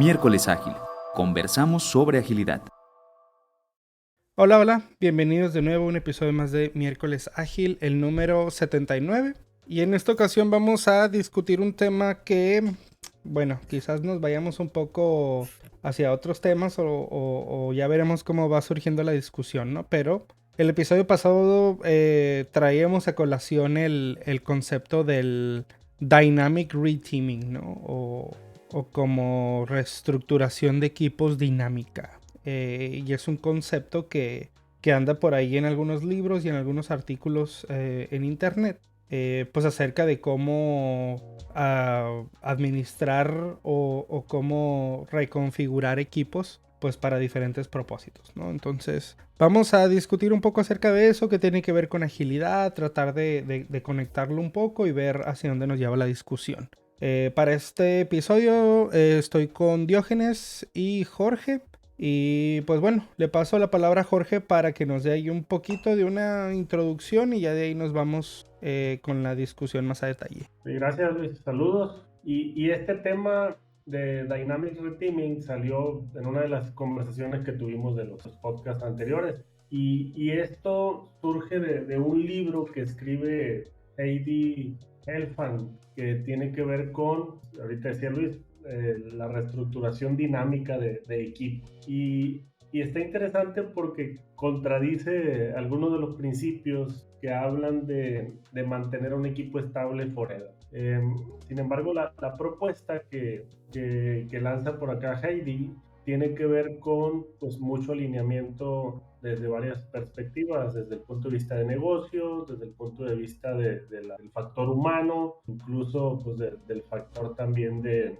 Miércoles Ágil. Conversamos sobre agilidad. Hola, hola. Bienvenidos de nuevo a un episodio más de Miércoles Ágil, el número 79. Y en esta ocasión vamos a discutir un tema que, bueno, quizás nos vayamos un poco hacia otros temas o ya veremos cómo va surgiendo la discusión, ¿no? Pero el episodio pasado traíamos a colación el concepto del Dynamic Reteaming, ¿no? O como reestructuración de equipos dinámica. Y es un concepto que anda por ahí en algunos libros y en algunos artículos en internet, pues acerca de cómo administrar o cómo reconfigurar equipos pues para diferentes propósitos, ¿no? Entonces vamos a discutir un poco acerca de eso que tiene que ver con agilidad, tratar de conectarlo un poco y ver hacia dónde nos lleva la discusión. Para este episodio estoy con Diógenes y Jorge. Y pues bueno, le paso la palabra a Jorge para que nos dé ahí un poquito de una introducción y ya de ahí nos vamos con la discusión más a detalle. Gracias, Luis. Saludos. Y este tema de Dynamic Reteaming salió en una de las conversaciones que tuvimos de los podcasts anteriores. Y esto surge de un libro que escribe Heidi Helfand, que tiene que ver con, ahorita decía Luis, la reestructuración dinámica de equipo. Y está interesante porque contradice algunos de los principios que hablan de mantener un equipo estable forever. Sin embargo, la propuesta que lanza por acá Heidi tiene que ver con pues, mucho alineamiento desde varias perspectivas, desde el punto de vista de negocios, desde el punto de vista del factor humano, incluso pues, del factor también de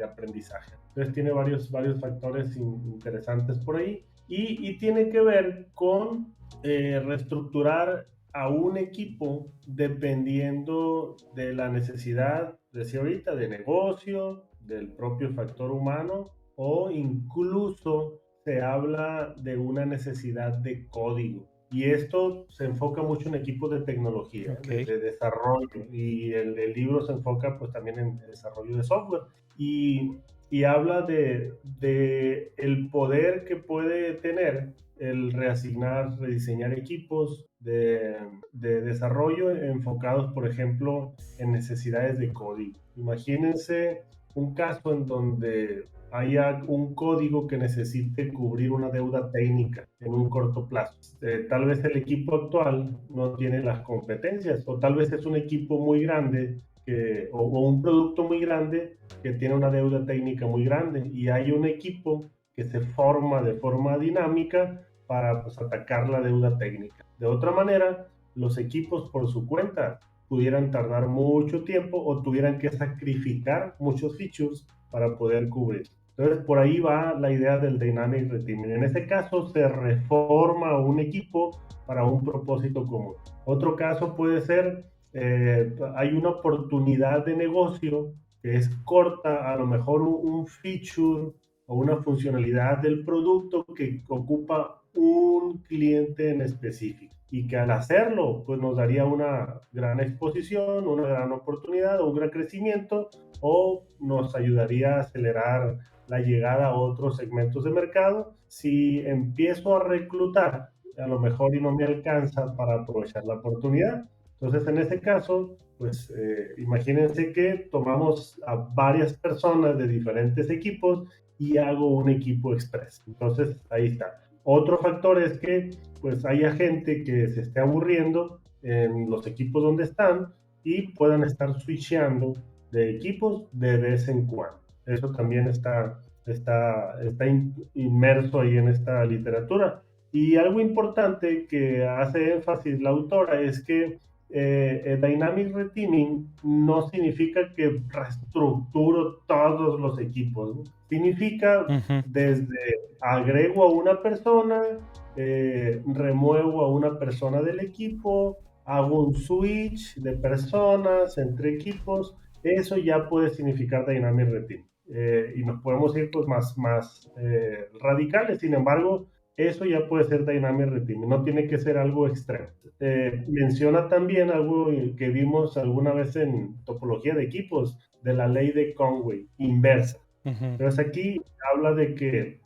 aprendizaje. Entonces tiene varios factores interesantes por ahí y tiene que ver con reestructurar a un equipo dependiendo de la necesidad, decía ahorita, de negocio, del propio factor humano o incluso se habla de una necesidad de código. Y esto se enfoca mucho en equipos de tecnología, Okay. de desarrollo, y el libro se enfoca pues también en el desarrollo de software. Y habla de el poder que puede tener el reasignar, rediseñar equipos de desarrollo enfocados, por ejemplo, en necesidades de código. Imagínense un caso en donde haya un código que necesite cubrir una deuda técnica en un corto plazo. Tal vez el equipo actual no tiene las competencias o tal vez es un equipo muy grande o un producto muy grande que tiene una deuda técnica muy grande y hay un equipo que se forma de forma dinámica para pues, atacar la deuda técnica. De otra manera, los equipos por su cuenta pudieran tardar mucho tiempo o tuvieran que sacrificar muchos features para poder cubrir. Entonces, por ahí va la idea del Dynamic Reteaming. En ese caso, se reforma un equipo para un propósito común. Otro caso puede ser, hay una oportunidad de negocio que es corta, a lo mejor un feature o una funcionalidad del producto que ocupa un cliente en específico y que al hacerlo pues nos daría una gran exposición, una gran oportunidad o un gran crecimiento o nos ayudaría a acelerar la llegada a otros segmentos de mercado. Si empiezo a reclutar, a lo mejor y no me alcanza para aprovechar la oportunidad. Entonces, en ese caso, pues imagínense que tomamos a varias personas de diferentes equipos y hago un equipo express. Entonces, ahí está. Otro factor es que pues haya gente que se esté aburriendo en los equipos donde están y puedan estar switchando de equipos de vez en cuando. Eso también está inmerso ahí en esta literatura. Y algo importante que hace énfasis la autora es que Dynamic Reteaming no significa que reestructuro todos los equipos, ¿no? Significa desde agrego a una persona, remuevo a una persona del equipo, hago un switch de personas entre equipos. Eso ya puede significar Dynamic Reteaming. Y nos podemos ir pues más radicales. Sin embargo, eso ya puede ser Dynamic Reteaming, no tiene que ser algo extremo. Menciona también algo que vimos alguna vez en topología de equipos, de la ley de Conway, inversa. Ujú. Entonces aquí habla de que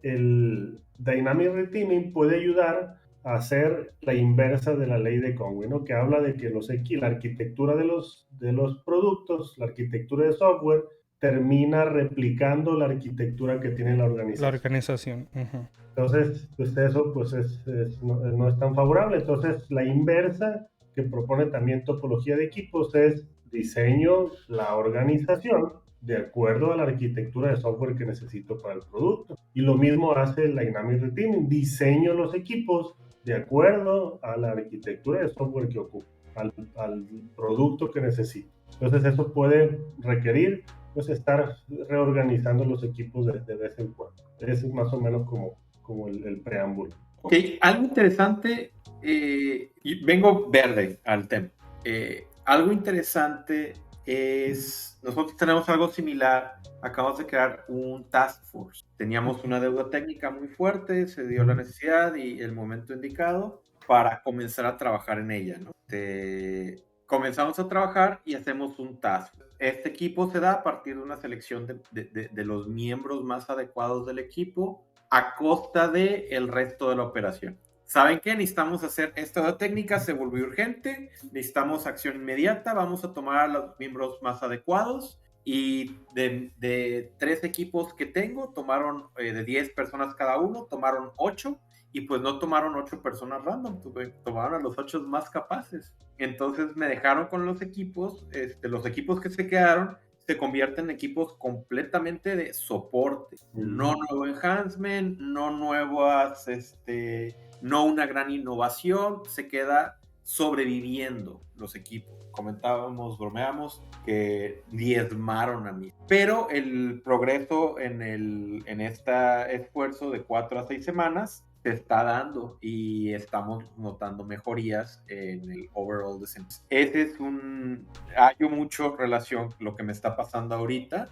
el Dynamic Reteaming puede ayudar a hacer la inversa de la ley de Conway, ¿no? Que habla de que la arquitectura de los productos, la arquitectura de software, termina replicando la arquitectura que tiene la La organización. organización. Ujú. Entonces, pues eso pues no es tan favorable. Entonces, la inversa que propone también topología de equipos es diseño la organización de acuerdo a la arquitectura de software que necesito para el producto. Y lo mismo hace el Dynamic Reteaming, diseño los equipos de acuerdo a la arquitectura de software que ocupo, al producto que necesito. Entonces, eso puede requerir pues estar reorganizando los equipos de vez en cuando. Es más o menos como el preámbulo. Ok, algo interesante, y vengo verde al tema. Algo interesante es, nosotros tenemos algo similar, acabamos de crear un task force. Teníamos una deuda técnica muy fuerte, se dio la necesidad y el momento indicado para comenzar a trabajar en ella, ¿no? Comenzamos a trabajar y hacemos un task. Este equipo se da a partir de una selección de los miembros más adecuados del equipo a costa del resto de la operación. ¿Saben qué? Necesitamos hacer esta técnica, se volvió urgente, necesitamos acción inmediata, vamos a tomar a los miembros más adecuados y de 3 equipos que tengo, tomaron de 10 personas cada uno, tomaron 8 y pues no tomaron 8 personas random, tomaron a los 8 más capaces. Entonces me dejaron con los equipos que se quedaron se convierten en equipos completamente de soporte, no nuevo enhancement, no nuevas, no una gran innovación, se queda sobreviviendo los equipos. Comentábamos, bromeamos, que diezmaron a mí. Pero el progreso en este esfuerzo de 4 a 6 semanas se está dando y estamos notando mejorías en el overall desempeño. Ese es hay mucho relación lo que me está pasando ahorita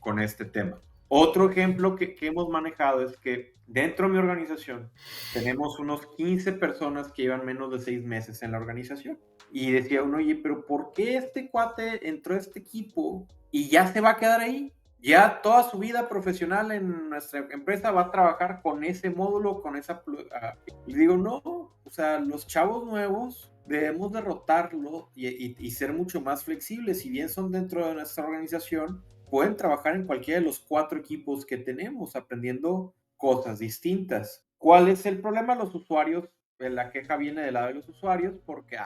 con este tema. Otro ejemplo que hemos manejado es que dentro de mi organización tenemos unos 15 personas que llevan menos de 6 meses en la organización. Y decía uno, oye, pero ¿por qué este cuate entró a este equipo y ya se va a quedar ahí? Ya toda su vida profesional en nuestra empresa va a trabajar con ese módulo, con esa... Y digo, no, o sea, los chavos nuevos debemos derrotarlo y ser mucho más flexibles. Si bien son dentro de nuestra organización, pueden trabajar en cualquiera de los 4 equipos que tenemos, aprendiendo cosas distintas. ¿Cuál es el problema? Los usuarios, la queja viene del lado de los usuarios porque,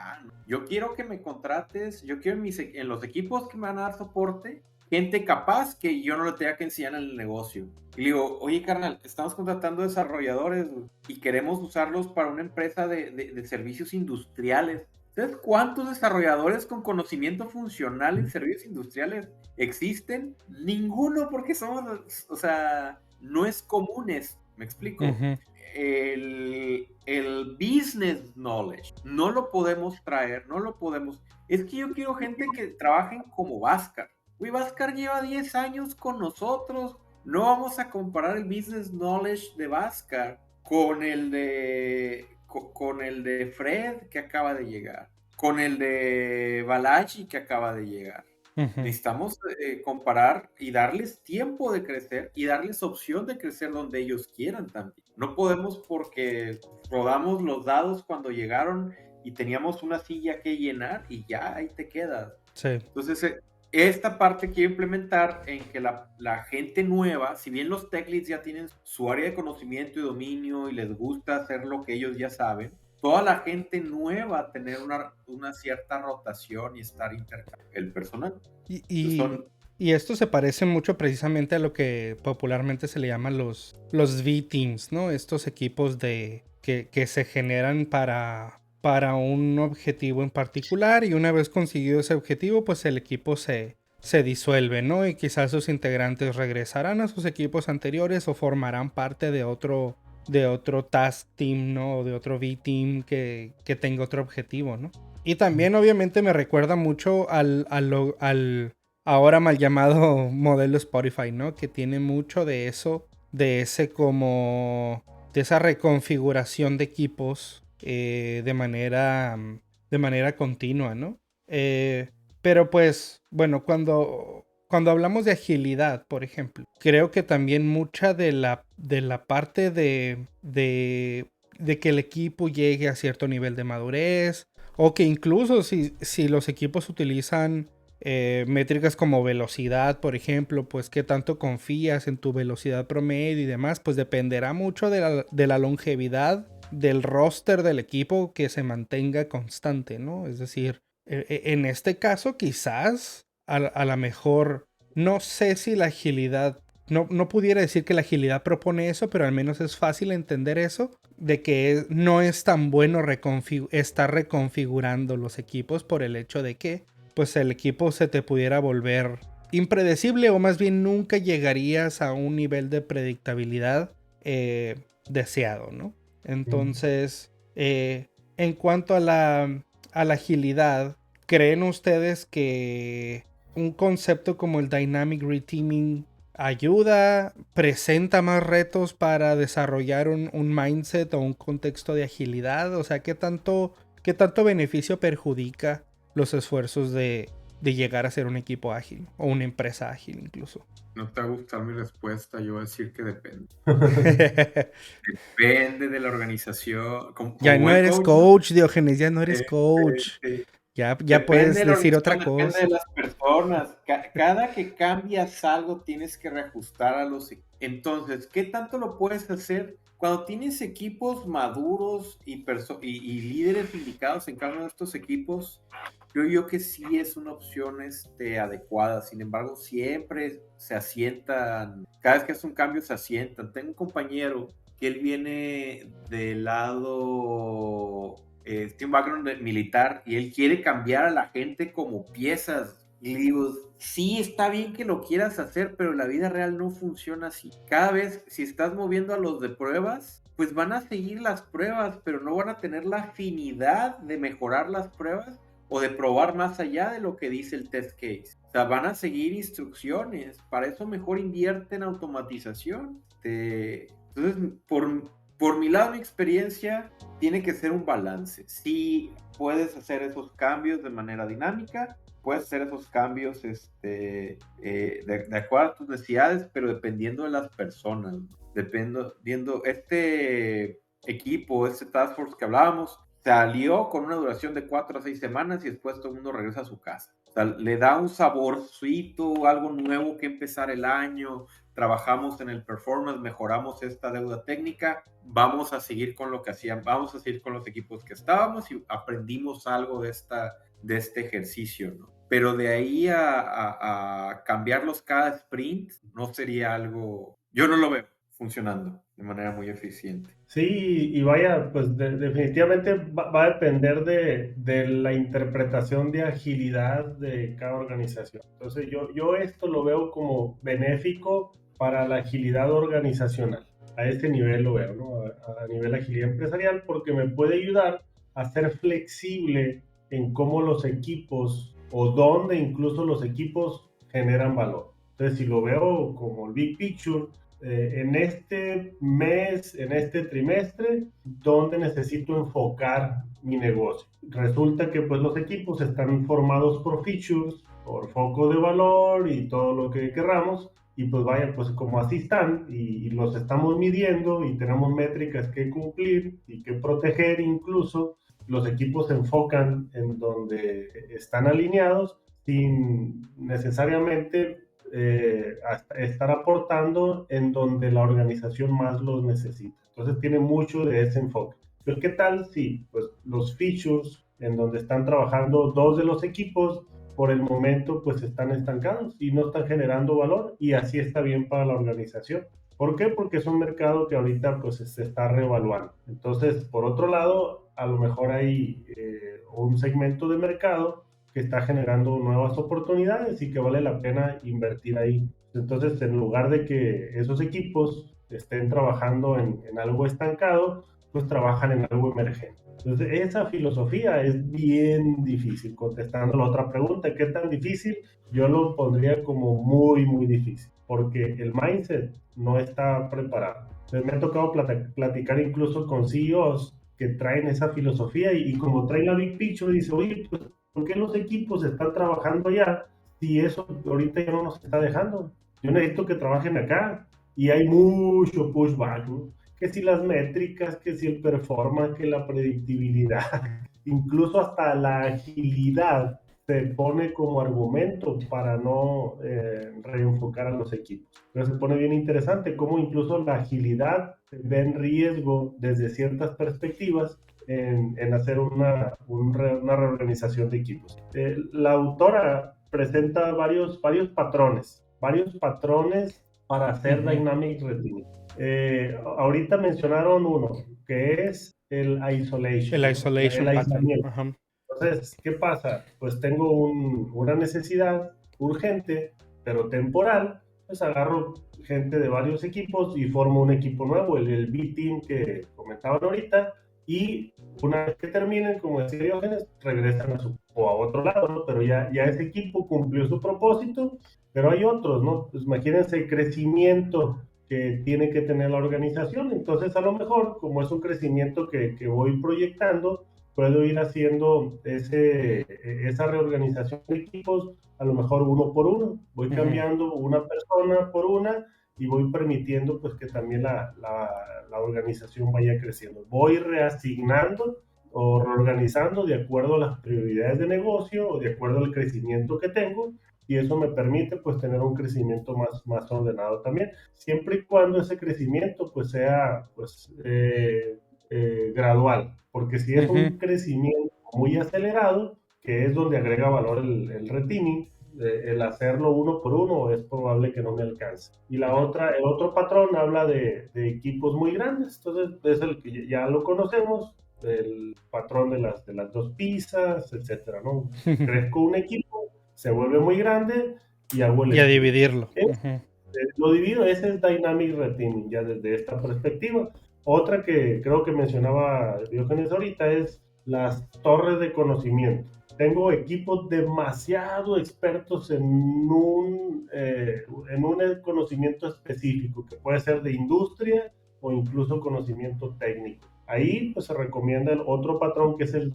yo quiero que me contrates, yo quiero en los equipos que me van a dar soporte, gente capaz que yo no le tenga que enseñar en el negocio. Y le digo, oye, carnal, estamos contratando desarrolladores y queremos usarlos para una empresa de servicios industriales. ¿Sabes cuántos desarrolladores con conocimiento funcional en servicios industriales existen? Ninguno, porque somos, o sea, no es común esto. ¿Me explico? Ujú. El business knowledge no lo podemos traer, no lo podemos. Es que yo quiero gente que trabajen como Bhaskar. Uy, Bhaskar lleva 10 años con nosotros. No vamos a comparar el business knowledge de Bhaskar con el de Fred que acaba de llegar, con el de Balaji que acaba de llegar. Ujú. Necesitamos comparar y darles tiempo de crecer y darles opción de crecer donde ellos quieran también. No podemos porque rodamos los dados cuando llegaron y teníamos una silla que llenar y ya ahí te quedas. Sí. Entonces, esta parte quiero implementar en que la gente nueva, si bien los tech leads ya tienen su área de conocimiento y dominio y les gusta hacer lo que ellos ya saben, toda la gente nueva tener una cierta rotación y estar intercambiando el personal. Y esto se parece mucho precisamente a lo que popularmente se le llaman los V-Teams, ¿no? Estos equipos que se generan para un objetivo en particular, y una vez conseguido ese objetivo, pues el equipo se disuelve, ¿no? Y quizás sus integrantes regresarán a sus equipos anteriores o formarán parte de otro task team, ¿no? O de otro V-Team que tenga otro objetivo, ¿no? Y también obviamente me recuerda mucho al ahora mal llamado modelo Spotify, ¿no? Que tiene mucho de eso, de esa reconfiguración de equipos de manera continua, ¿no? Pero pues, bueno, cuando cuando hablamos de agilidad, por ejemplo, creo que también mucha de la parte de que el equipo llegue a cierto nivel de madurez, o que incluso si los equipos utilizan métricas como velocidad, por ejemplo, pues qué tanto confías en tu velocidad promedio y demás, pues dependerá mucho de la longevidad del roster del equipo que se mantenga constante, ¿no? Es decir, en este caso quizás a lo mejor, no sé si la agilidad, no pudiera decir que la agilidad propone eso, pero al menos es fácil entender eso, de que no es tan bueno estar reconfigurando los equipos por el hecho de que pues el equipo se te pudiera volver impredecible, o más bien nunca llegarías a un nivel de predictabilidad deseado, ¿no? Entonces, en cuanto a la agilidad, ¿creen ustedes que un concepto como el Dynamic Reteaming ayuda, presenta más retos para desarrollar un mindset o un contexto de agilidad? O sea, ¿qué tanto beneficio perjudica los esfuerzos de llegar a ser un equipo ágil o una empresa ágil incluso? No te va a gustar mi respuesta, yo voy a decir que depende. Depende de la organización. Ya no eres coach, Diógenes, ya no eres coach. Ya puedes decir otra cosa. Depende de las personas. Cada que cambias algo tienes que reajustar a los... Entonces, ¿qué tanto lo puedes hacer? Cuando tienes equipos maduros y líderes indicados en cada uno de estos equipos, creo yo que sí es una opción adecuada. Sin embargo, siempre se asientan, cada vez que hace un cambio se asientan. Tengo un compañero que él viene del lado, tiene un background militar, y él quiere cambiar a la gente como piezas. Y le digo, sí, está bien que lo quieras hacer, pero la vida real no funciona así. Cada vez, si estás moviendo a los de pruebas, pues van a seguir las pruebas, pero no van a tener la afinidad de mejorar las pruebas o de probar más allá de lo que dice el test case. O sea, van a seguir instrucciones. Para eso mejor invierte en automatización. Entonces, por mi lado, mi experiencia, tiene que ser un balance. Sí, puedes hacer esos cambios de manera dinámica, puedes hacer esos cambios de acuerdo a tus necesidades, pero dependiendo de las personas, viendo este equipo, este task force que hablábamos, salió con una duración de 4 a 6 semanas y después todo el mundo regresa a su casa. O sea, le da un saborcito, algo nuevo que empezar el año. Trabajamos en el performance, mejoramos esta deuda técnica, vamos a seguir con lo que hacían, vamos a seguir con los equipos que estábamos y aprendimos algo de este ejercicio, ¿no? Pero de ahí a cambiarlos cada sprint no sería algo, yo no lo veo funcionando de manera muy eficiente. Sí, y vaya, pues definitivamente va a depender de la interpretación de agilidad de cada organización. Entonces yo esto lo veo como benéfico para la agilidad organizacional. A este nivel lo veo, ¿no? A nivel agilidad empresarial, porque me puede ayudar a ser flexible en cómo los equipos o dónde incluso los equipos generan valor. Entonces, si lo veo como el big picture, en este mes, en este trimestre, ¿dónde necesito enfocar mi negocio? Resulta que pues los equipos están formados por features, por foco de valor y todo lo que querramos, y pues vaya, pues como así están, y los estamos midiendo y tenemos métricas que cumplir y que proteger. Incluso los equipos se enfocan en donde están alineados sin necesariamente estar aportando en donde la organización más los necesita. Entonces tiene mucho de ese enfoque. Pero ¿qué tal si pues, los features en donde están trabajando dos de los equipos por el momento pues están estancados y no están generando valor, y así está bien para la organización? ¿Por qué? Porque es un mercado que ahorita pues se está reevaluando. Entonces, por otro lado, a lo mejor hay un segmento de mercado que está generando nuevas oportunidades y que vale la pena invertir ahí. Entonces, en lugar de que esos equipos estén trabajando en algo estancado, pues trabajan en algo emergente. Entonces, esa filosofía es bien difícil. Contestando la otra pregunta, ¿qué tan difícil? Yo lo pondría como muy, muy difícil, porque el mindset no está preparado. Entonces, me ha tocado platicar incluso con CEOs que traen esa filosofía y como traen la big picture, dice, oye, pues, ¿por qué los equipos están trabajando ya si eso ahorita ya no nos está dejando? Yo necesito que trabajen acá y hay mucho pushback, ¿no? Que si las métricas, que si el performance, que la predictibilidad, incluso hasta la agilidad se pone como argumento para no reenfocar a los equipos. Entonces se pone bien interesante cómo incluso la agilidad ve en riesgo desde ciertas perspectivas en hacer una reorganización de equipos. La autora presenta varios patrones para hacer Dynamic Rethinking. Ahorita mencionaron uno, que es el isolation. El isolation el pattern. aislamiento. Ajá. Entonces, ¿qué pasa? Pues tengo una necesidad urgente, pero temporal, pues agarro gente de varios equipos y formo un equipo nuevo, el B-Team que comentaban ahorita, y una vez que terminen, como decía Diógenes, regresan a otro lado, ¿no? Pero ya ese equipo cumplió su propósito, pero hay otros, ¿no? Pues imagínense el crecimiento que tiene que tener la organización. Entonces, a lo mejor, como es un crecimiento que voy proyectando, puedo ir haciendo esa reorganización de equipos, a lo mejor uno por uno. Voy cambiando una persona por una y voy permitiendo pues que también la organización vaya creciendo. Voy reasignando o reorganizando de acuerdo a las prioridades de negocio o de acuerdo al crecimiento que tengo, y eso me permite pues tener un crecimiento más ordenado también, siempre y cuando ese crecimiento pues sea pues gradual, porque si es un crecimiento muy acelerado, que es donde agrega valor el reteaming, el hacerlo uno por uno es probable que no me alcance. Y el otro patrón habla de equipos muy grandes, entonces es el que ya lo conocemos, el patrón de las 2 pizzas, etcétera, ¿no? Crezco un equipo, se vuelve muy grande y hago Y a dividirlo. Lo divido, ese es Dynamic Retaining, ya desde esta perspectiva. Otra que creo que mencionaba Diógenes ahorita es las torres de conocimiento. Tengo equipos demasiado expertos en un conocimiento específico, que puede ser de industria o incluso conocimiento técnico. Ahí pues se recomienda el otro patrón, que es el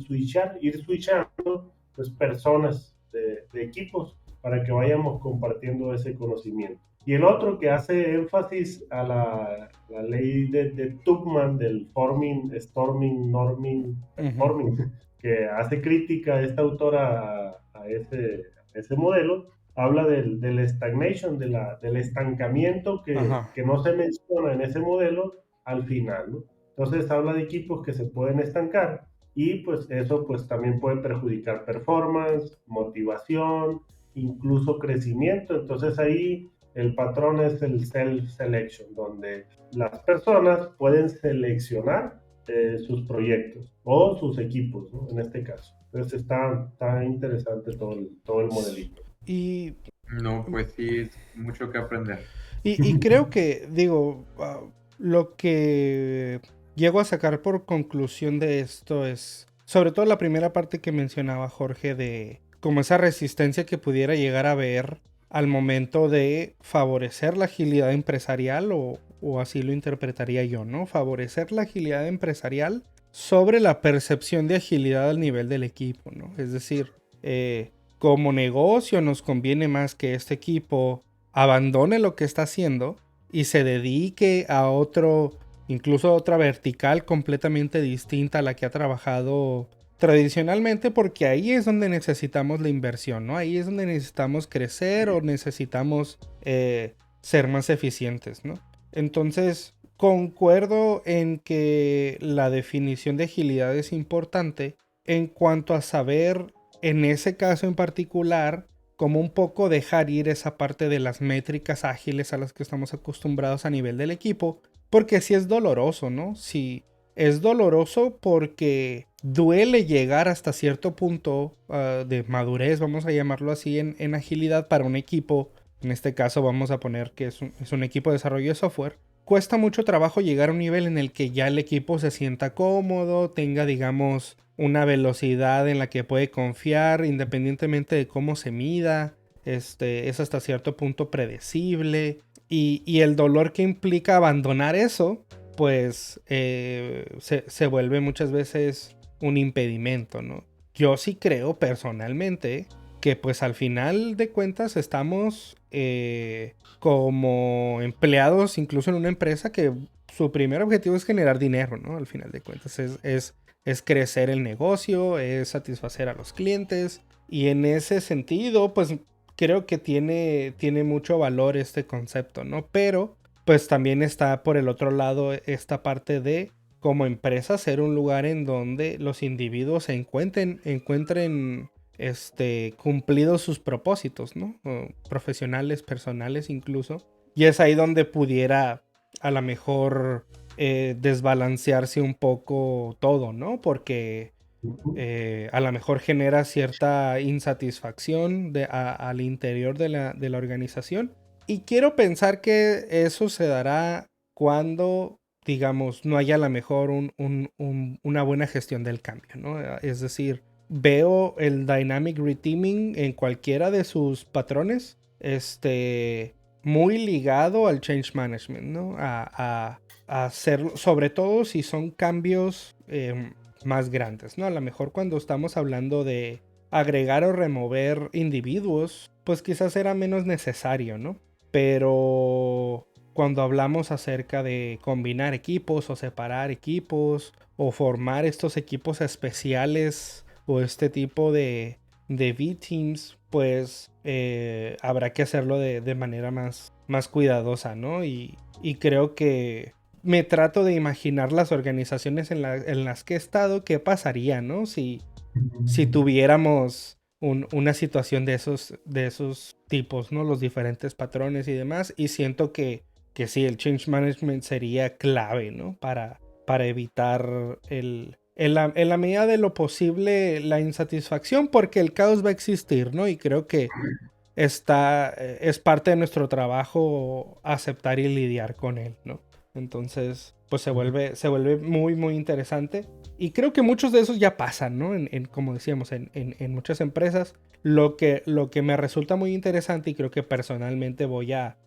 ir switchando pues, personas de equipos para que vayamos compartiendo ese conocimiento. Y el otro que hace énfasis a la ley de Tuckman del forming, storming, norming, performing, que hace crítica a esta autora a ese modelo, habla del stagnation, del estancamiento que no se menciona en ese modelo al final, ¿no? Entonces habla de equipos que se pueden estancar y pues eso pues también puede perjudicar performance, motivación, incluso crecimiento. Entonces ahí el patrón es el self-selection, donde las personas pueden seleccionar sus proyectos o sus equipos, ¿no? En este caso. Entonces está interesante todo el modelito. Y no, pues sí, es mucho que aprender. Y creo que, digo, lo que llego a sacar por conclusión de esto es, sobre todo la primera parte que mencionaba Jorge, de como esa resistencia que pudiera llegar a haber al momento de favorecer la agilidad empresarial, o así lo interpretaría yo, ¿no? Favorecer la agilidad empresarial sobre la percepción de agilidad al nivel del equipo, ¿no? Es decir, como negocio nos conviene más que este equipo abandone lo que está haciendo y se dedique a otro, incluso a otra vertical completamente distinta a la que ha trabajado tradicionalmente, porque ahí es donde necesitamos la inversión, ¿no? Ahí es donde necesitamos crecer o necesitamos ser más eficientes, ¿no? Entonces, concuerdo en que la definición de agilidad es importante en cuanto a saber, en ese caso en particular, como un poco dejar ir esa parte de las métricas ágiles a las que estamos acostumbrados a nivel del equipo, porque sí es doloroso, ¿no? Sí, es doloroso porque duele llegar hasta cierto punto de madurez, vamos a llamarlo así, en agilidad para un equipo. En este caso vamos a poner que es un equipo de desarrollo de software. Cuesta mucho trabajo llegar a un nivel en el que ya el equipo se sienta cómodo, tenga, digamos, una velocidad en la que puede confiar independientemente de cómo se mida. Es hasta cierto punto predecible. Y el dolor que implica abandonar eso, pues se vuelve muchas veces un impedimento, ¿no? Yo sí creo personalmente que pues al final de cuentas estamos como empleados incluso en una empresa que su primer objetivo es generar dinero, ¿no? Al final de cuentas es crecer el negocio, es satisfacer a los clientes y en ese sentido pues creo que tiene mucho valor este concepto, ¿no? Pero pues también está por el otro lado esta parte de como empresa ser un lugar en donde los individuos se encuentren cumplidos sus propósitos, ¿no? O profesionales, personales incluso. Y es ahí donde pudiera a lo mejor desbalancearse un poco todo, ¿no? Porque a lo mejor genera cierta insatisfacción al interior de la organización. Y quiero pensar que eso se dará cuando, digamos, no haya a lo mejor una buena gestión del cambio, ¿no? Es decir, veo el Dynamic Reteaming en cualquiera de sus patrones, muy ligado al Change Management, ¿no? A hacerlo, sobre todo si son cambios más grandes, ¿no? A lo mejor cuando estamos hablando de agregar o remover individuos, pues quizás era menos necesario, ¿no? Pero cuando hablamos acerca de combinar equipos o separar equipos o formar estos equipos especiales o este tipo de V-Teams, pues habrá que hacerlo de manera más cuidadosa, ¿no? Y creo que me trato de imaginar las organizaciones en las que he estado, qué pasaría, ¿no? Si tuviéramos una situación de esos tipos, ¿no? Los diferentes patrones y demás. Y siento que sí, el change management sería clave, ¿no? Para evitar en la medida de lo posible la insatisfacción, porque el caos va a existir, ¿no? Y creo que es parte de nuestro trabajo aceptar y lidiar con él, ¿no? Entonces, pues se vuelve muy, muy interesante. Y creo que muchos de esos ya pasan, ¿no? Como decíamos, en muchas empresas. Lo que me resulta muy interesante y creo que personalmente voy a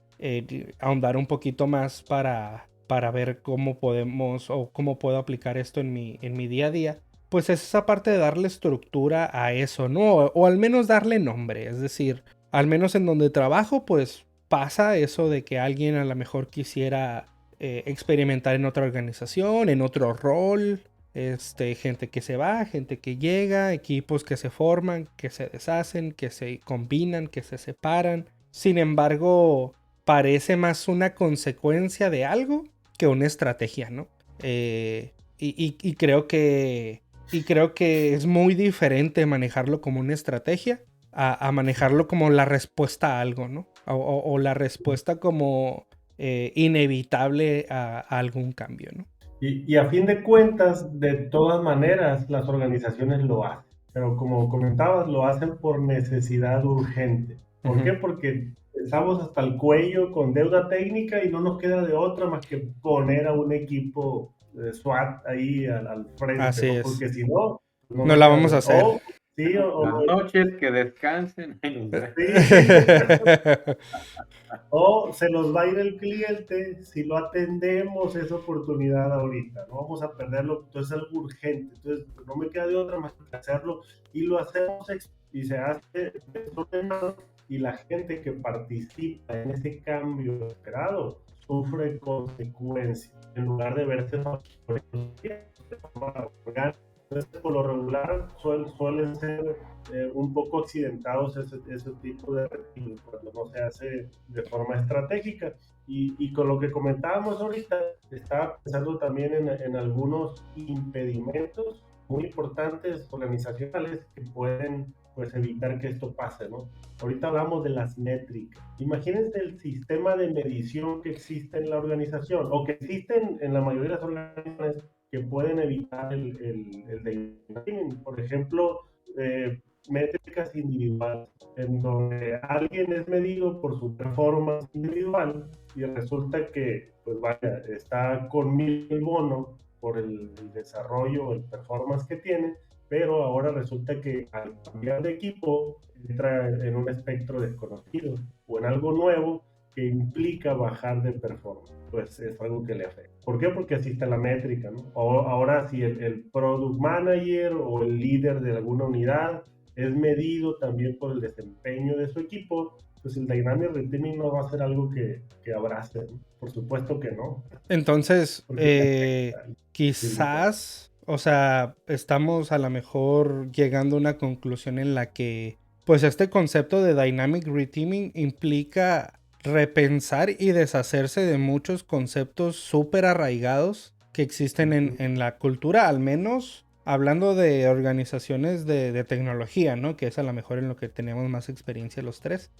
ahondar un poquito más para ver cómo podemos o cómo puedo aplicar esto en mi día a día. Pues es esa parte de darle estructura a eso, ¿no? O al menos darle nombre. Es decir, al menos en donde trabajo, pues pasa eso de que alguien a lo mejor quisiera experimentar en otra organización, en otro rol, gente que se va, gente que llega, equipos que se forman, que se deshacen, que se combinan, que se separan. Sin embargo, parece más una consecuencia de algo que una estrategia, ¿no? Y creo que es muy diferente manejarlo como una estrategia a manejarlo como la respuesta a algo, ¿no? O la respuesta como inevitable a algún cambio, ¿no? Y a fin de cuentas, de todas maneras, las organizaciones lo hacen. Pero como comentabas, lo hacen por necesidad urgente. ¿Por qué? Porque estamos hasta el cuello con deuda técnica y no nos queda de otra más que poner a un equipo de SWAT ahí al frente. Así ¿no? es. Porque si no, No la vamos a hacer. Sí, Buenas noches, que descansen. O se nos va a ir el cliente si lo atendemos esa oportunidad ahorita, no vamos a perderlo, entonces es algo urgente, entonces no me queda de otra más que hacerlo y lo hacemos y se hace desordenado y la gente que participa en ese cambio esperado sufre consecuencias en lugar de verse entonces, por lo regular suelen ser un poco accidentados ese tipo de retiros cuando no se hace de forma estratégica. Y con lo que comentábamos ahorita, estaba pensando también en algunos impedimentos muy importantes organizacionales que pueden pues evitar que esto pase, ¿no? Ahorita hablamos de las métricas. Imagínense el sistema de medición que existe en la organización o que existen en la mayoría de las organizaciones que pueden evitar el daytime. Por ejemplo, métricas individuales, en donde alguien es medido por su performance individual y resulta que, pues vaya, está con 1000 bono por el desarrollo, el performance que tiene, pero ahora resulta que al cambiar de equipo entra en un espectro desconocido o en algo nuevo que implica bajar de performance, pues es algo que le afecta. ¿Por qué? Porque así está la métrica, ¿no? Ahora si el product manager o el líder de alguna unidad es medido también por el desempeño de su equipo, pues el Dynamic Reteaming no va a ser algo que abrace, ¿no? Por supuesto que no. Entonces, Porque quizás, o sea, estamos a lo mejor llegando a una conclusión en la que, pues este concepto de Dynamic Reteaming implica repensar y deshacerse de muchos conceptos súper arraigados que existen en la cultura, al menos hablando de organizaciones de tecnología, ¿no? Que es a lo mejor en lo que tenemos más experiencia los tres.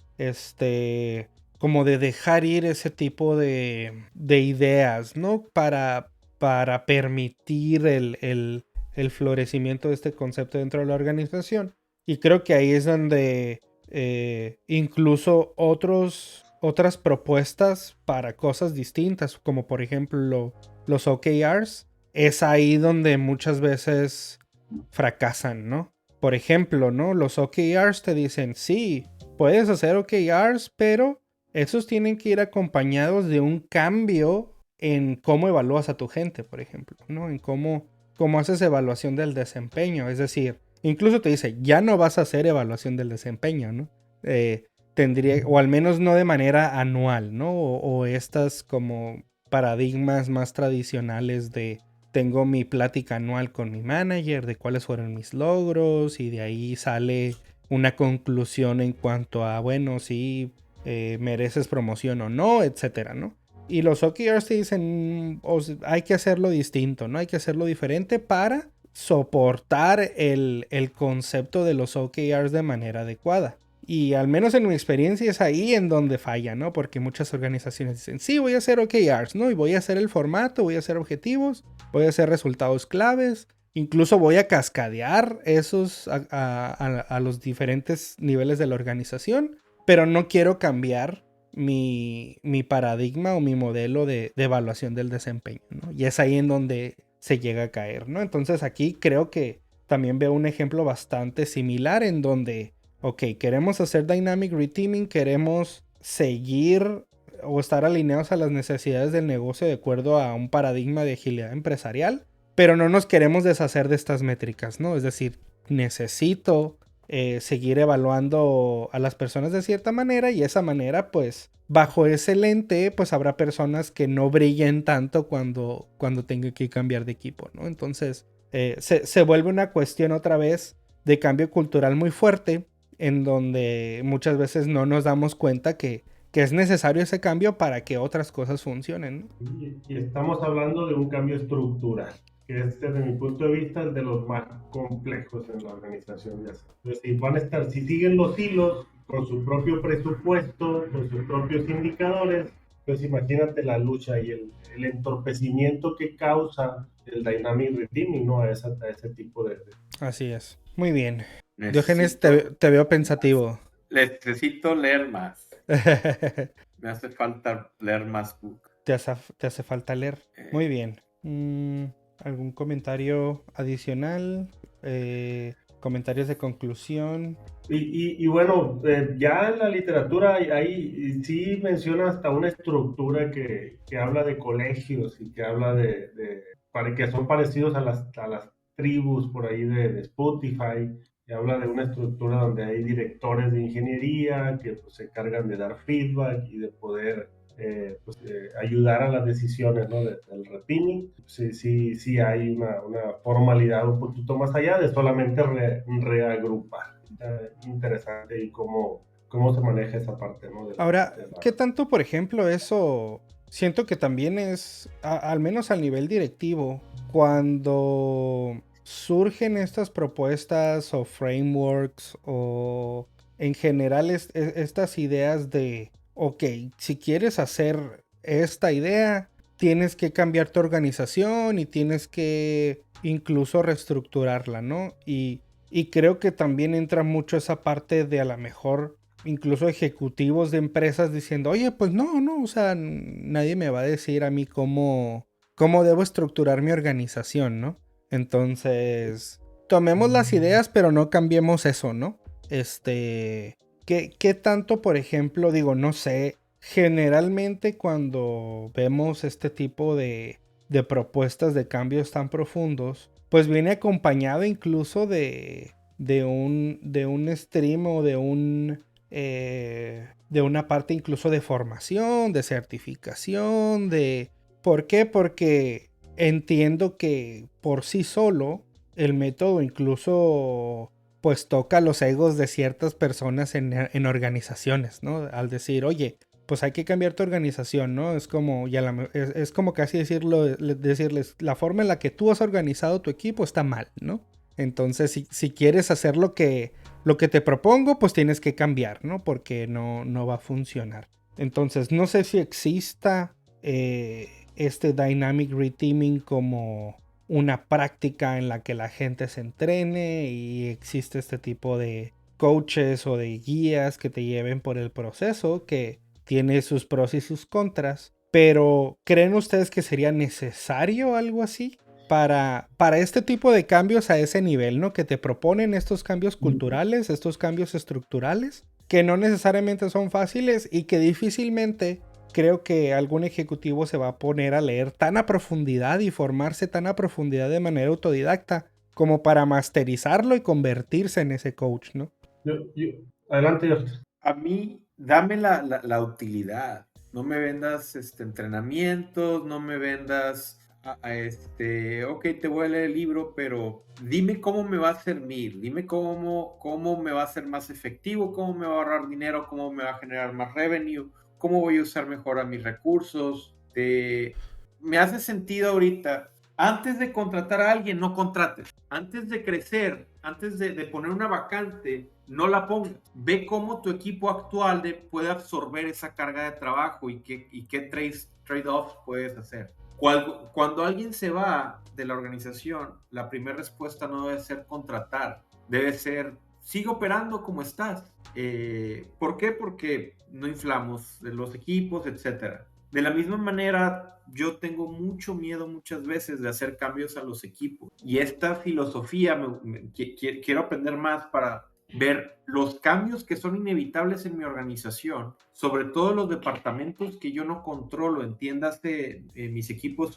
Como de dejar ir ese tipo de ideas, ¿no? Para permitir el florecimiento de este concepto dentro de la organización. Y creo que ahí es donde incluso otras propuestas para cosas distintas, como por ejemplo los OKRs, es ahí donde muchas veces fracasan, ¿no? Por ejemplo, ¿no? Los OKRs te dicen, sí, puedes hacer OKRs, pero esos tienen que ir acompañados de un cambio en cómo evalúas a tu gente, por ejemplo, ¿no? En cómo haces evaluación del desempeño. Es decir, incluso te dice, ya no vas a hacer evaluación del desempeño, ¿no? O al menos no de manera anual, ¿no? O estas como paradigmas más tradicionales de tengo mi plática anual con mi manager de cuáles fueron mis logros y de ahí sale una conclusión en cuanto a, bueno, si mereces promoción o no, etcétera, ¿no? Y los OKRs te dicen, hay que hacerlo distinto, ¿no? Hay que hacerlo diferente para soportar el concepto de los OKRs de manera adecuada. Y al menos en mi experiencia es ahí en donde falla, ¿no? Porque muchas organizaciones dicen, sí, voy a hacer OKRs, ¿no? Y voy a hacer el formato, voy a hacer objetivos, voy a hacer resultados claves, incluso voy a cascadear esos a los diferentes niveles de la organización, pero no quiero cambiar mi paradigma o mi modelo de evaluación del desempeño, ¿no? Y es ahí en donde se llega a caer, ¿no? Entonces aquí creo que también veo un ejemplo bastante similar en donde, ok, queremos hacer Dynamic Reteaming, queremos seguir o estar alineados a las necesidades del negocio de acuerdo a un paradigma de agilidad empresarial, pero no nos queremos deshacer de estas métricas, ¿no? Es decir, necesito seguir evaluando a las personas de cierta manera y esa manera, pues, bajo ese lente, pues habrá personas que no brillen tanto cuando tenga que cambiar de equipo, ¿no? Entonces, se vuelve una cuestión otra vez de cambio cultural muy fuerte, en donde muchas veces no nos damos cuenta que es necesario ese cambio para que otras cosas funcionen, ¿no? Y estamos hablando de un cambio estructural, que es desde mi punto de vista el de los más complejos en la organización. Entonces, si siguen los hilos con su propio presupuesto, con sus propios indicadores, pues imagínate la lucha y el entorpecimiento que causa el Dynamic Reteaming, ¿no? A ese tipo de... Así es. Muy bien. Diógenes, te veo pensativo. Necesito leer más. Me hace falta leer más book. Te hace falta leer. Muy bien. ¿Algún comentario adicional? ¿Comentarios de conclusión? Y bueno, ya en la literatura ahí sí menciona hasta una estructura que habla de colegios y que habla que son parecidos a las tribus por ahí de Spotify, que habla de una estructura donde hay directores de ingeniería que pues, se encargan de dar feedback y de poder ayudar a las decisiones, ¿no? del reteaming. Sí hay una formalidad un poquito más allá de solamente reagrupar. Interesante y cómo se maneja esa parte, ¿no? Ahora, ¿qué tanto, por ejemplo, eso siento que también es, al menos al nivel directivo, cuando surgen estas propuestas o frameworks o en general estas ideas de, ok, si quieres hacer esta idea, tienes que cambiar tu organización y tienes que incluso reestructurarla, ¿no? Y creo que también entra mucho esa parte de a lo mejor incluso ejecutivos de empresas diciendo, oye, pues no, o sea, nadie me va a decir a mí cómo debo estructurar mi organización, ¿no? Entonces, tomemos las ideas, pero no cambiemos eso, ¿no? ¿Qué tanto, por ejemplo, digo, no sé, generalmente cuando vemos este tipo de propuestas de cambios tan profundos, pues viene acompañado incluso de de un stream o de una parte incluso de formación, de certificación, ¿Por qué? Porque entiendo que por sí solo el método incluso pues toca los egos de ciertas personas en organizaciones, ¿no? Al decir, oye, pues hay que cambiar tu organización, ¿no? Es como, es como casi decirles, la forma en la que tú has organizado tu equipo está mal, ¿no? Entonces, si quieres hacer lo que te propongo, pues tienes que cambiar, ¿no? Porque no va a funcionar. Entonces, no sé si exista este Dynamic Reteaming como una práctica en la que la gente se entrene y existe este tipo de coaches o de guías que te lleven por el proceso, que tiene sus pros y sus contras. Pero, ¿creen ustedes que sería necesario algo así? Para este tipo de cambios a ese nivel, ¿no? Que te proponen estos cambios culturales, estos cambios estructurales, que no necesariamente son fáciles y que difícilmente creo que algún ejecutivo se va a poner a leer tan a profundidad y formarse tan a profundidad de manera autodidacta como para masterizarlo y convertirse en ese coach, ¿no? Adelante, Justin. A mí, dame la utilidad. No me vendas entrenamientos, no me vendas ok, te voy a leer el libro, pero dime cómo me va a servir, dime cómo me va a ser más efectivo, cómo me va a ahorrar dinero, cómo me va a generar más revenue, cómo voy a usar mejor a mis recursos. Me hace sentido ahorita. Antes de contratar a alguien, no contrates. Antes de crecer, antes de poner una vacante, no la pongas. Ve cómo tu equipo actual puede absorber esa carga de trabajo y qué trade-offs puedes hacer. Cuando alguien se va de la organización, la primera respuesta no debe ser contratar, debe ser sigue operando como estás. ¿Por qué? Porque no inflamos los equipos, etc. De la misma manera, yo tengo mucho miedo muchas veces de hacer cambios a los equipos. Y esta filosofía quiero aprender más para ver los cambios que son inevitables en mi organización, sobre todo los departamentos que yo no controlo. Entiéndase, mis equipos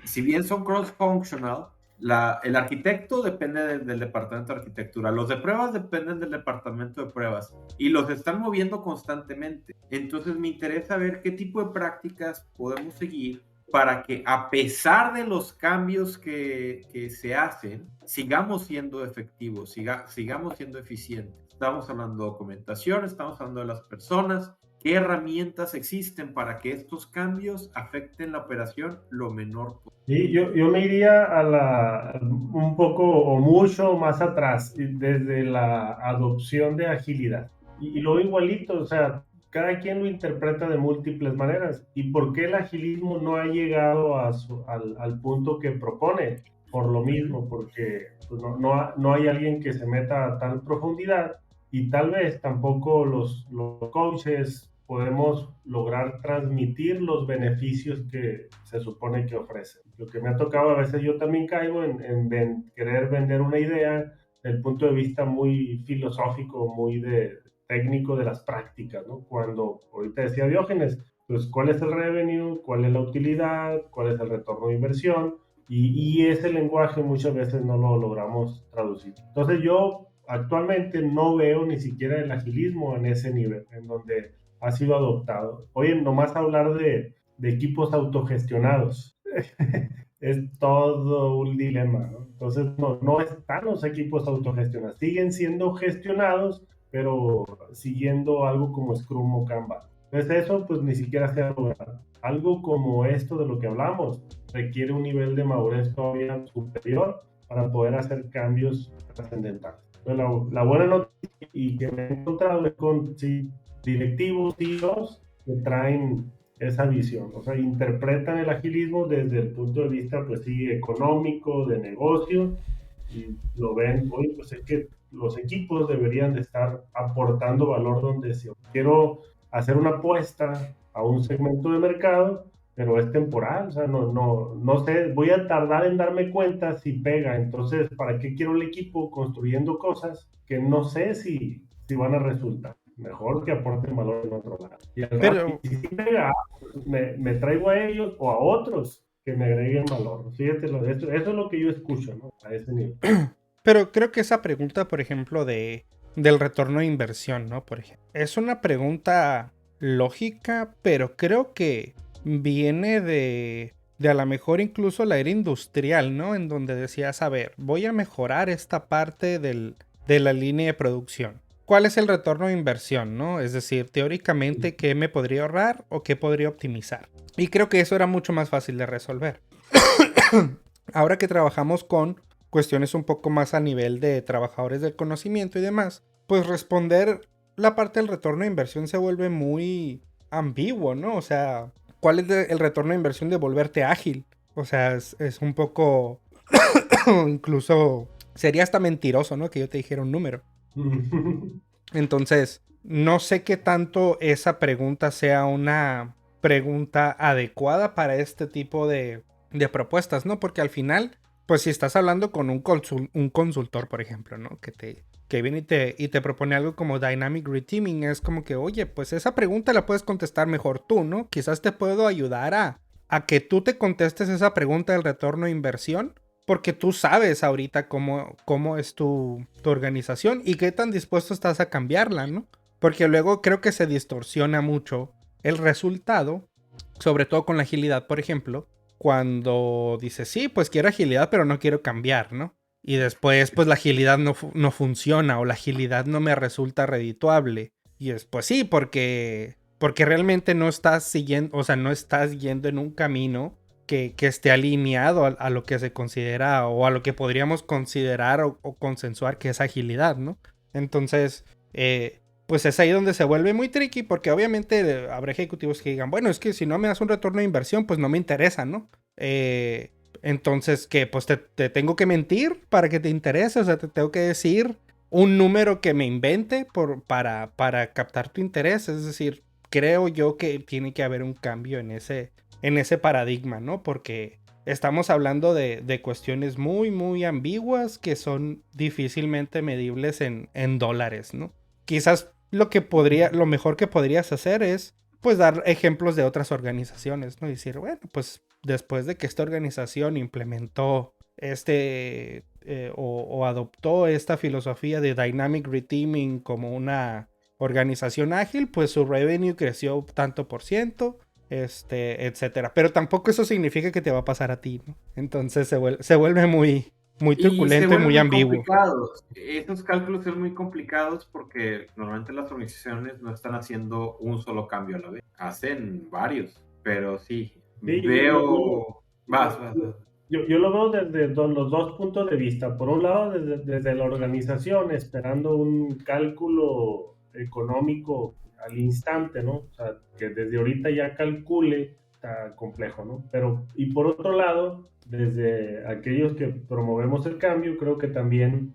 si bien son cross-functional, el arquitecto depende del departamento de arquitectura, los de pruebas dependen del departamento de pruebas y los están moviendo constantemente. Entonces me interesa ver qué tipo de prácticas podemos seguir para que, a pesar de los cambios que se hacen, sigamos siendo efectivos, sigamos siendo eficientes. Estamos hablando de documentación, estamos hablando de las personas. ¿Qué herramientas existen para que estos cambios afecten la operación lo menor posible? Sí, yo me iría un poco o mucho más atrás, desde la adopción de agilidad. Y luego igualito, o sea, cada quien lo interpreta de múltiples maneras. ¿Y por qué el agilismo no ha llegado al punto que propone? Por lo mismo, porque pues, no hay alguien que se meta a tal profundidad y tal vez tampoco los coaches podemos lograr transmitir los beneficios que se supone que ofrecen. Lo que me ha tocado, a veces yo también caigo en querer vender una idea del punto de vista muy filosófico, muy técnico de las prácticas, ¿no? Cuando ahorita decía Diógenes, pues cuál es el revenue, cuál es la utilidad, cuál es el retorno de inversión, y ese lenguaje muchas veces no lo logramos traducir. Entonces yo actualmente no veo ni siquiera el agilismo en ese nivel, en donde ha sido adoptado. Oye, nomás hablar de equipos autogestionados es todo un dilema, ¿no? Entonces no están los equipos autogestionados, siguen siendo gestionados, pero siguiendo algo como Scrum o Kanban. Entonces eso pues ni siquiera se ha logrado. Algo como esto de lo que hablamos requiere un nivel de madurez todavía superior para poder hacer cambios trascendentales. Entonces, la buena noticia y que me he encontrado es con directivos, CEOs que traen esa visión, o sea, interpretan el agilismo desde el punto de vista, pues sí, económico, de negocio, y lo ven, oye, pues es que los equipos deberían de estar aportando valor donde se quiero hacer una apuesta a un segmento de mercado, pero es temporal, o sea, no sé, voy a tardar en darme cuenta si pega, entonces, ¿para qué quiero el equipo construyendo cosas que no sé si van a resultar? Mejor que aporten valor en otro lado. Y si pega, me traigo a ellos o a otros que me agreguen valor. Fíjate, eso es lo que yo escucho, ¿no? A ese nivel. Pero creo que esa pregunta, por ejemplo, del retorno de inversión, ¿no? Por ejemplo, es una pregunta lógica, pero creo que viene de a lo mejor incluso la era industrial, ¿no? En donde decías, a ver, voy a mejorar esta parte de la línea de producción. ¿Cuál es el retorno de inversión, no? Es decir, teóricamente, ¿qué me podría ahorrar o qué podría optimizar? Y creo que eso era mucho más fácil de resolver. Ahora que trabajamos con cuestiones un poco más a nivel de trabajadores del conocimiento y demás, pues responder la parte del retorno de inversión se vuelve muy ambiguo, ¿no? O sea, ¿cuál es el retorno de inversión de volverte ágil? O sea, es un poco... incluso sería hasta mentiroso, ¿no? Que yo te dijera un número. Entonces, no sé qué tanto esa pregunta sea una pregunta adecuada para este tipo de propuestas, ¿no? Porque al final, pues si estás hablando con un consultor, por ejemplo, ¿no? Que viene y te propone algo como Dynamic Reteaming, es como que, oye, pues esa pregunta la puedes contestar mejor tú, ¿no? Quizás te puedo ayudar a que tú te contestes esa pregunta del retorno de inversión, porque tú sabes ahorita cómo es tu organización y qué tan dispuesto estás a cambiarla, ¿no? Porque luego creo que se distorsiona mucho el resultado, sobre todo con la agilidad, por ejemplo, cuando dices, sí, pues quiero agilidad, pero no quiero cambiar, ¿no? Y después, pues la agilidad no funciona o la agilidad no me resulta redituable. Y es, pues sí, porque realmente no estás siguiendo, o sea, no estás yendo en un camino que esté alineado a lo que se considera o a lo que podríamos considerar o consensuar que es agilidad, ¿no? Entonces, pues es ahí donde se vuelve muy tricky, porque obviamente habrá ejecutivos que digan, bueno, es que si no me das un retorno de inversión, pues no me interesa, ¿no? Entonces, ¿qué? Pues te tengo que mentir para que te interese, o sea, te tengo que decir un número que me invente para captar tu interés. Es decir, creo yo que tiene que haber un cambio en ese paradigma, ¿no? Porque estamos hablando de cuestiones muy, muy ambiguas que son difícilmente medibles en dólares, ¿no? Quizás lo mejor que podrías hacer es, pues, dar ejemplos de otras organizaciones, ¿no? Y decir, bueno, pues, después de que esta organización implementó o adoptó esta filosofía de Dynamic Reteaming como una organización ágil, pues su revenue creció tanto por ciento, etcétera. Pero tampoco eso significa que te va a pasar a ti, ¿no? Entonces se vuelve muy, muy truculento y muy ambiguo. Complicados. Esos cálculos son muy complicados porque normalmente las organizaciones no están haciendo un solo cambio a la vez. Hacen varios, pero sí, veo... Yo lo veo desde los dos puntos de vista. Por un lado, desde la organización, esperando un cálculo económico al instante, ¿no? O sea, que desde ahorita ya calcule, está complejo, ¿no? Y por otro lado, desde aquellos que promovemos el cambio, creo que también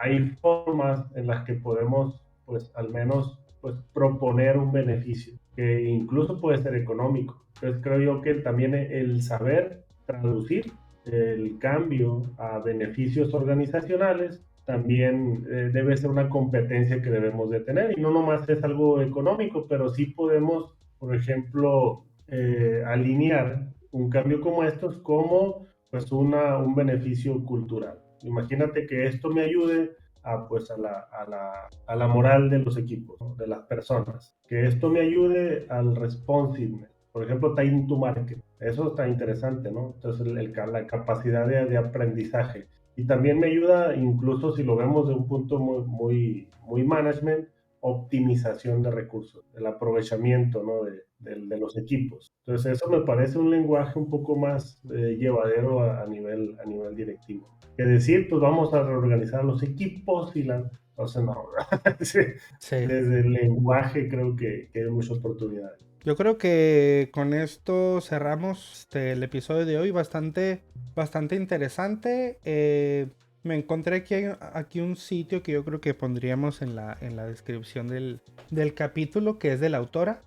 hay formas en las que podemos, pues, al menos, pues, proponer un beneficio, que incluso puede ser económico. Entonces creo yo que también el saber traducir el cambio a beneficios organizacionales también debe ser una competencia que debemos de tener, y no nomás es algo económico, pero sí podemos, por ejemplo, alinear un cambio como estos como, pues, un beneficio cultural. Imagínate que esto me ayude pues a la moral de los equipos, ¿no? De las personas, que esto me ayude al responsiveness, por ejemplo, time to market. Eso está interesante, ¿no? Entonces, la capacidad de aprendizaje. Y también me ayuda, incluso si lo vemos de un punto muy, muy, muy management, optimización de recursos, el aprovechamiento, ¿no? de los equipos. Entonces, eso me parece un lenguaje un poco más llevadero a nivel directivo. Que decir, pues vamos a reorganizar los equipos y entonces no. Sí. Sí. Desde el lenguaje creo que hay muchas oportunidades. Yo creo que con esto cerramos el episodio de hoy, bastante interesante. Me encontré aquí un sitio que yo creo que pondríamos en la descripción del capítulo, que es de la autora,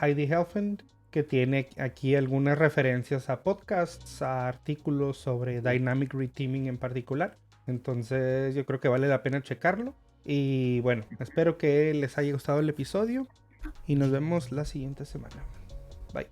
Heidi Helfand, que tiene aquí algunas referencias a podcasts, a artículos sobre Dynamic Reteaming en particular. Entonces yo creo que vale la pena checarlo. Y bueno, espero que les haya gustado el episodio. Y nos vemos la siguiente semana. Bye.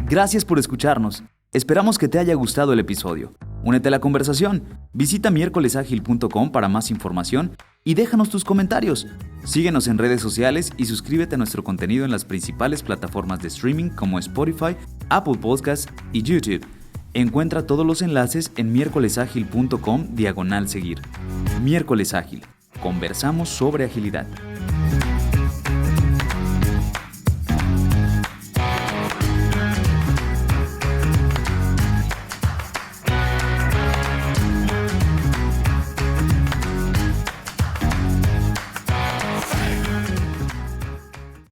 Gracias por escucharnos. Esperamos que te haya gustado el episodio. Únete a la conversación. Visita miércolesagil.com para más información y déjanos tus comentarios. Síguenos en redes sociales y suscríbete a nuestro contenido en las principales plataformas de streaming como Spotify, Apple Podcasts y YouTube. Encuentra todos los enlaces en miércolesagil.com/seguir. Miércoles Ágil. Conversamos sobre agilidad.